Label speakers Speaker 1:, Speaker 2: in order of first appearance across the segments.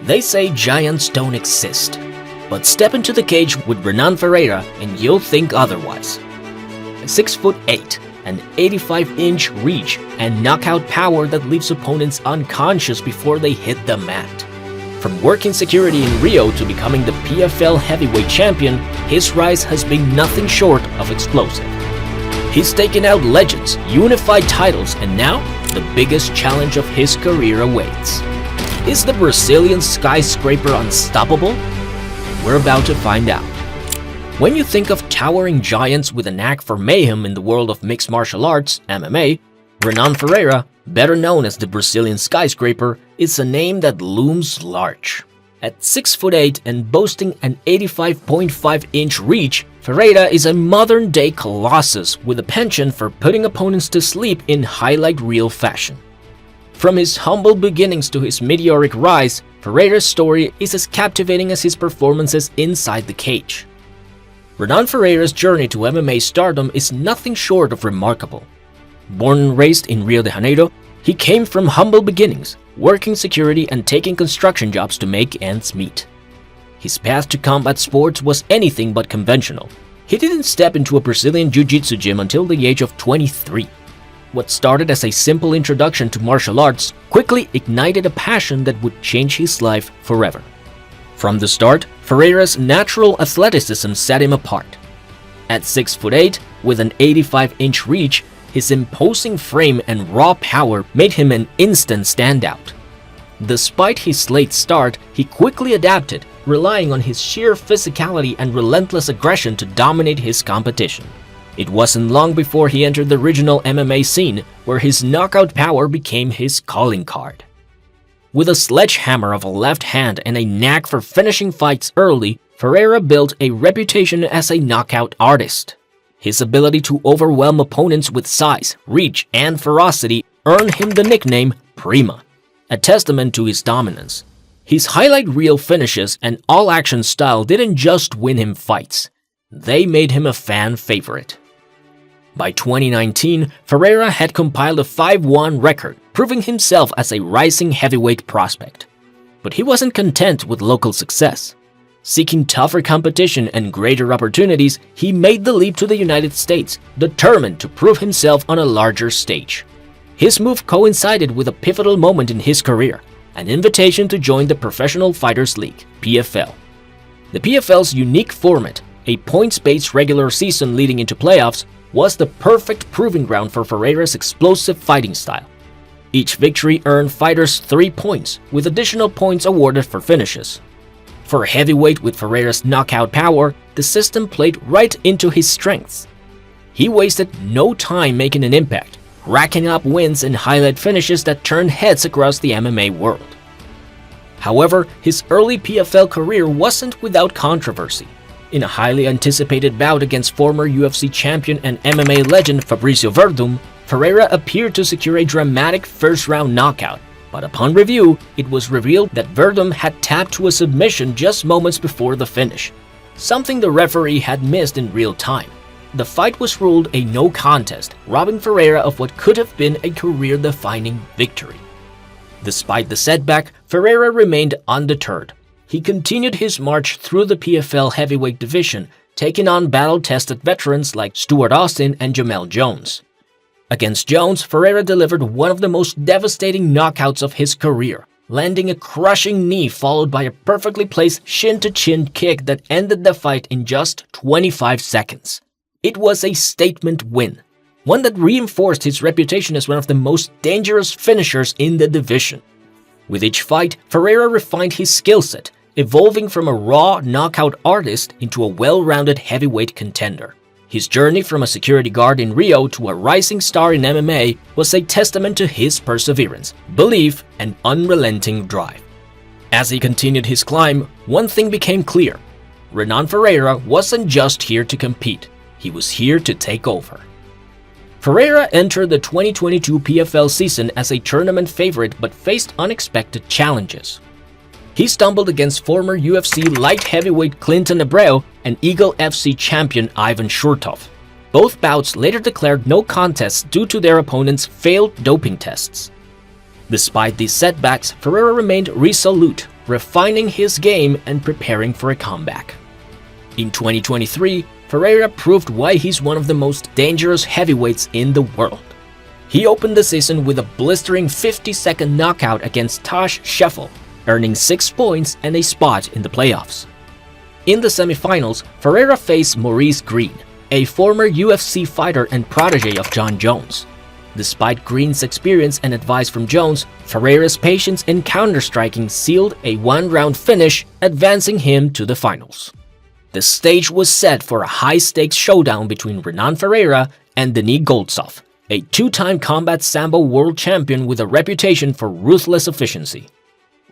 Speaker 1: They say giants don't exist, but step into the cage with Renan Ferreira and you'll think otherwise. 6'8", an 85-inch reach and knockout power that leaves opponents unconscious before they hit the mat. From working security in Rio to becoming the PFL heavyweight champion, his rise has been nothing short of explosive. He's taken out legends, unified titles, and now the biggest challenge of his career awaits. Is the Brazilian Skyscraper unstoppable? We're about to find out. When you think of towering giants with a knack for mayhem in the world of mixed martial arts, MMA, Renan Ferreira, better known as the Brazilian Skyscraper, is a name that looms large. At 6'8" and boasting an 85.5-inch reach, Ferreira is a modern-day colossus with a penchant for putting opponents to sleep in highlight reel fashion. From his humble beginnings to his meteoric rise, Ferreira's story is as captivating as his performances inside the cage. Renan Ferreira's journey to MMA stardom is nothing short of remarkable. Born and raised in Rio de Janeiro, he came from humble beginnings, working security and taking construction jobs to make ends meet. His path to combat sports was anything but conventional. He didn't step into a Brazilian jiu-jitsu gym until the age of 23. What started as a simple introduction to martial arts quickly ignited a passion that would change his life forever. From the start, Ferreira's natural athleticism set him apart. At 6'8", with an 85-inch reach, his imposing frame and raw power made him an instant standout. Despite his late start, he quickly adapted, relying on his sheer physicality and relentless aggression to dominate his competition. It wasn't long before he entered the regional MMA scene, where his knockout power became his calling card. With a sledgehammer of a left hand and a knack for finishing fights early, Ferreira built a reputation as a knockout artist. His ability to overwhelm opponents with size, reach, and ferocity earned him the nickname Prima, a testament to his dominance. His highlight reel finishes and all-action style didn't just win him fights, they made him a fan favorite. By 2019, Ferreira had compiled a 5-1 record, proving himself as a rising heavyweight prospect. But he wasn't content with local success. Seeking tougher competition and greater opportunities, he made the leap to the United States, determined to prove himself on a larger stage. His move coincided with a pivotal moment in his career, an invitation to join the Professional Fighters League, PFL. The PFL's unique format, a points-based regular season leading into playoffs, was the perfect proving ground for Ferreira's explosive fighting style. Each victory earned fighters 3 points, with additional points awarded for finishes. For a heavyweight with Ferreira's knockout power, the system played right into his strengths. He wasted no time making an impact, racking up wins and highlight finishes that turned heads across the MMA world. However, his early PFL career wasn't without controversy. In a highly anticipated bout against former UFC champion and MMA legend Fabricio Werdum, Ferreira appeared to secure a dramatic first-round knockout, but upon review, it was revealed that Werdum had tapped to a submission just moments before the finish, something the referee had missed in real time. The fight was ruled a no contest, robbing Ferreira of what could have been a career-defining victory. Despite the setback, Ferreira remained undeterred. He continued his march through the PFL heavyweight division, taking on battle-tested veterans like Stuart Austin and Jamel Jones. Against Jones, Ferreira delivered one of the most devastating knockouts of his career, landing a crushing knee followed by a perfectly placed shin-to-chin kick that ended the fight in just 25 seconds. It was a statement win, one that reinforced his reputation as one of the most dangerous finishers in the division. With each fight, Ferreira refined his skill set, evolving from a raw knockout artist into a well-rounded heavyweight contender. His journey from a security guard in Rio to a rising star in MMA was a testament to his perseverance, belief, and unrelenting drive. As he continued his climb, one thing became clear. Renan Ferreira wasn't just here to compete, he was here to take over. Ferreira entered the 2022 PFL season as a tournament favorite but faced unexpected challenges. He stumbled against former UFC light heavyweight Clinton Abreu and Eagle FC champion Ivan Shurtov. Both bouts later declared no contests due to their opponents' failed doping tests. Despite these setbacks, Ferreira remained resolute, refining his game and preparing for a comeback. In 2023, Ferreira proved why he's one of the most dangerous heavyweights in the world. He opened the season with a blistering 50-second knockout against Tosh Sheffel, earning 6 points and a spot in the playoffs. In the semifinals, Ferreira faced Maurice Green, a former UFC fighter and protege of John Jones. Despite Green's experience and advice from Jones, Ferreira's patience and counter-striking sealed a one-round finish, advancing him to the finals. The stage was set for a high-stakes showdown between Renan Ferreira and Denis Goltsov, a two-time combat sambo world champion with a reputation for ruthless efficiency.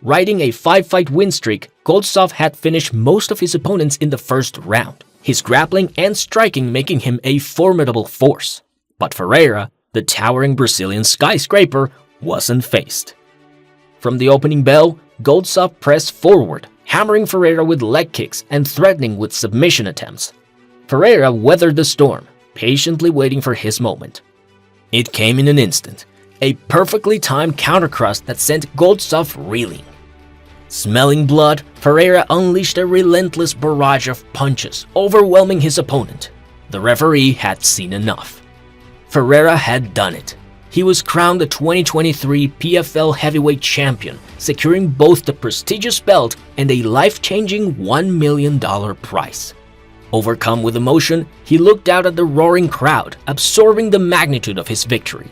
Speaker 1: Riding a 5-fight win streak, Goltsov had finished most of his opponents in the first round, his grappling and striking making him a formidable force. But Ferreira, the towering Brazilian skyscraper, wasn't faced. From the opening bell, Goltsov pressed forward, hammering Ferreira with leg kicks and threatening with submission attempts. Ferreira weathered the storm, patiently waiting for his moment. It came in an instant, a perfectly timed countercross that sent Goltsov reeling. Smelling blood, Ferreira unleashed a relentless barrage of punches, overwhelming his opponent. The referee had seen enough. Ferreira had done it. He was crowned the 2023 PFL Heavyweight Champion, securing both the prestigious belt and a life-changing $1 million prize. Overcome with emotion, he looked out at the roaring crowd, absorbing the magnitude of his victory.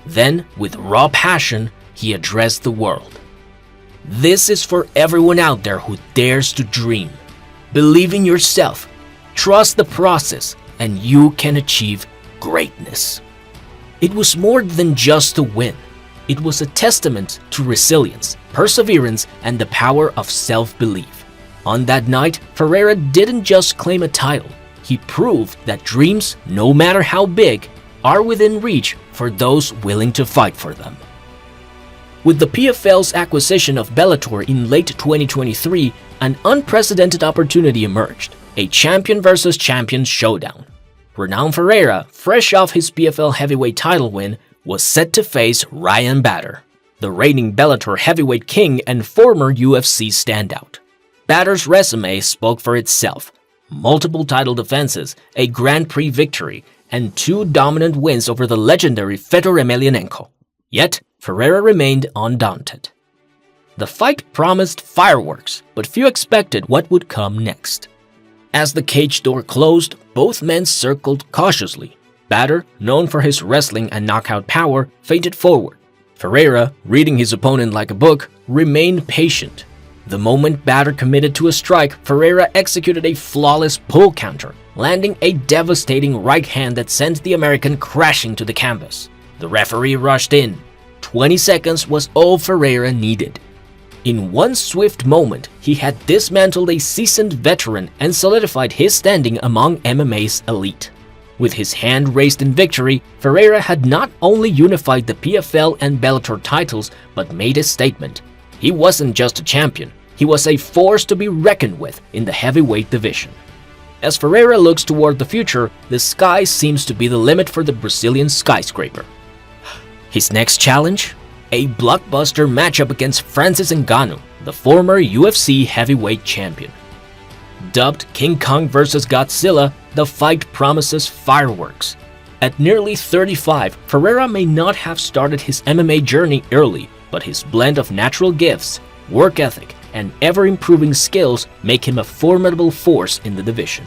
Speaker 1: Then, with raw passion, he addressed the world. This is for everyone out there who dares to dream. Believe in yourself, trust the process, and you can achieve greatness. It was more than just a win. It was a testament to resilience, perseverance, and the power of self-belief. On that night, Ferreira didn't just claim a title. He proved that dreams, no matter how big, are within reach for those willing to fight for them. With the PFL's acquisition of Bellator in late 2023, an unprecedented opportunity emerged, a champion versus champion showdown. Renan Ferreira, fresh off his PFL heavyweight title win, was set to face Ryan Bader, the reigning Bellator heavyweight king and former UFC standout. Bader's resume spoke for itself: multiple title defenses, a Grand Prix victory, and 2 dominant wins over the legendary Fedor Emelianenko. Yet, Ferreira remained undaunted. The fight promised fireworks, but few expected what would come next. As the cage door closed, both men circled cautiously. Bader, known for his wrestling and knockout power, feinted forward. Ferreira, reading his opponent like a book, remained patient. The moment Bader committed to a strike, Ferreira executed a flawless pull counter, landing a devastating right hand that sent the American crashing to the canvas. The referee rushed in. 20 seconds was all Ferreira needed. In one swift moment, he had dismantled a seasoned veteran and solidified his standing among MMA's elite. With his hand raised in victory, Ferreira had not only unified the PFL and Bellator titles, but made a statement. He wasn't just a champion, he was a force to be reckoned with in the heavyweight division. As Ferreira looks toward the future, the sky seems to be the limit for the Brazilian skyscraper. His next challenge? A blockbuster matchup against Francis Ngannou, the former UFC heavyweight champion. Dubbed King Kong vs. Godzilla, the fight promises fireworks. At nearly 35, Ferreira may not have started his MMA journey early, but his blend of natural gifts, work ethic, and ever-improving skills make him a formidable force in the division.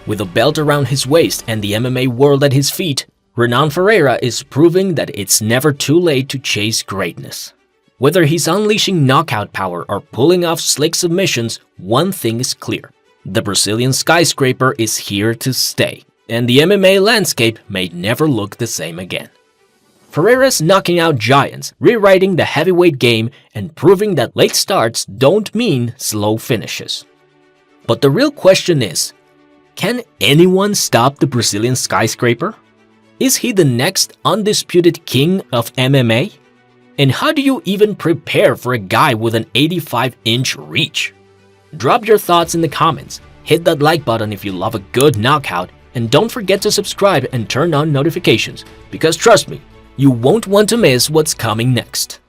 Speaker 1: With a belt around his waist and the MMA world at his feet, Renan Ferreira is proving that it's never too late to chase greatness. Whether he's unleashing knockout power or pulling off slick submissions, one thing is clear: the Brazilian skyscraper is here to stay, and the MMA landscape may never look the same again. Ferreira's knocking out giants, rewriting the heavyweight game, and proving that late starts don't mean slow finishes. But the real question is, can anyone stop the Brazilian skyscraper? Is he the next undisputed king of MMA? And how do you even prepare for a guy with an 85-inch reach? Drop your thoughts in the comments, hit that like button if you love a good knockout, and don't forget to subscribe and turn on notifications, because trust me, you won't want to miss what's coming next.